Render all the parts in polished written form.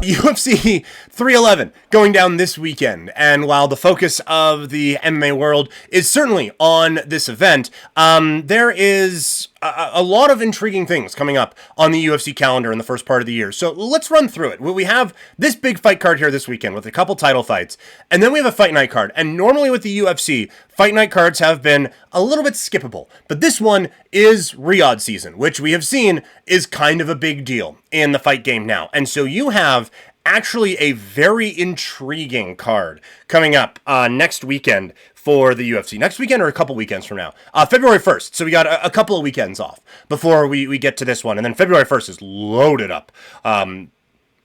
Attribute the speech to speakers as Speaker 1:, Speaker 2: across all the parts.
Speaker 1: UFC 311 going down this weekend, and while the focus of the MMA world is certainly on this event, there is a lot of intriguing things coming up on the UFC calendar in the first part of the year. So let's run through it. We have this big fight card here this weekend with a couple title fights, and then we have a fight night card. And normally with the UFC, fight night cards have been a little bit skippable, but this one is Riyadh season, which we have seen is kind of a big deal in the fight game now. And so you have actually a very intriguing card coming up next weekend for the UFC. Next weekend or a couple weekends from now. February 1st. So we got a couple of weekends off before we get to this one. And then February 1st is loaded up.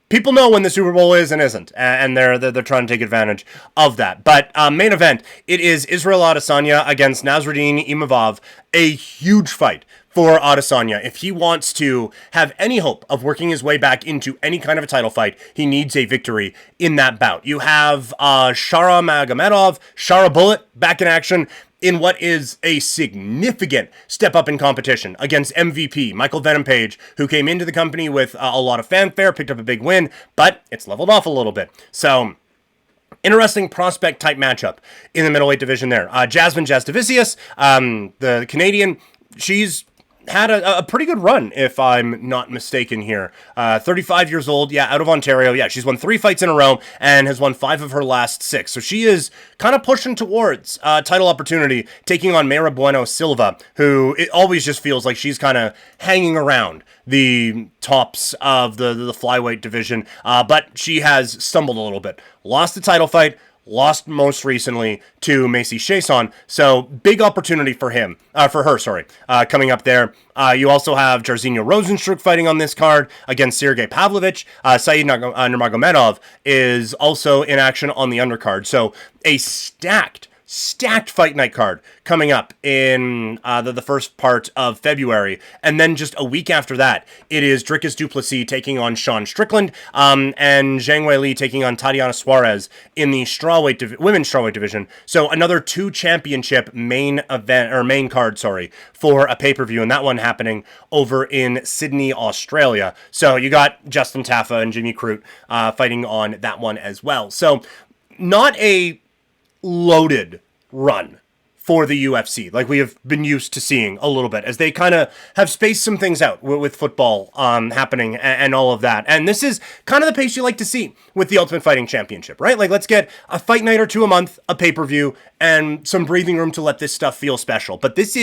Speaker 1: People know when the Super Bowl is and isn't, and they're trying to take advantage of that. But main event, it is Israel Adesanya against Nasruddin Imavov, a huge fight for Adesanya. If he wants to have any hope of working his way back into any kind of a title fight, he needs a victory in that bout. You have Shara Magomedov, Shara Bullet, back in action in what is a significant step up in competition against MVP, Michael Venom Page, who came into the company with a lot of fanfare, picked up a big win, but it's leveled off a little bit. So, interesting prospect type matchup in the middleweight division there. Jasmine Jastovicius, the Canadian, she's had a pretty good run, if I'm not mistaken here. 35 years old, out of Ontario. Yeah, she's won 3 fights in a row and has won 5 of her last 6. So she is kind of pushing towards title opportunity, taking on Mayra Bueno Silva, who it always just feels like she's kind of hanging around the tops of the flyweight division. But she has stumbled a little bit. Lost the title fight. Lost most recently to Macy Chiasson, so big opportunity for her, coming up there. You also have Jairzinho Rozenstruik fighting on this card against Sergey Pavlovich. Said Nurmagomedov is also in action on the undercard, so a stacked fight night card coming up in the first part of February. And then just a week after that, it is Dricus du Plessis taking on Sean Strickland, and Zhang Weili taking on Tatiana Suarez in the women's strawweight division. So another 2 championship main card, for a pay-per-view, and that one happening over in Sydney, Australia. So you got Justin Taffa and Jimmy Crute fighting on that one as well. So not a loaded run for the UFC like we have been used to seeing a little bit, as they kind of have spaced some things out with football happening and all of that. And this is kind of the pace you like to see with the Ultimate Fighting Championship, right? Like, let's get a fight night or 2 a month, a pay-per-view, and some breathing room to let this stuff feel special. But this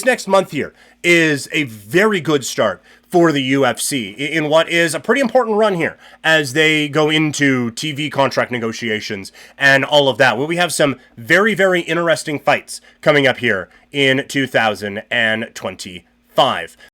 Speaker 1: next month here is a very good start for the UFC in what is a pretty important run here as they go into TV contract negotiations and all of that. Well, we have some very, very interesting fights coming up here in 2025.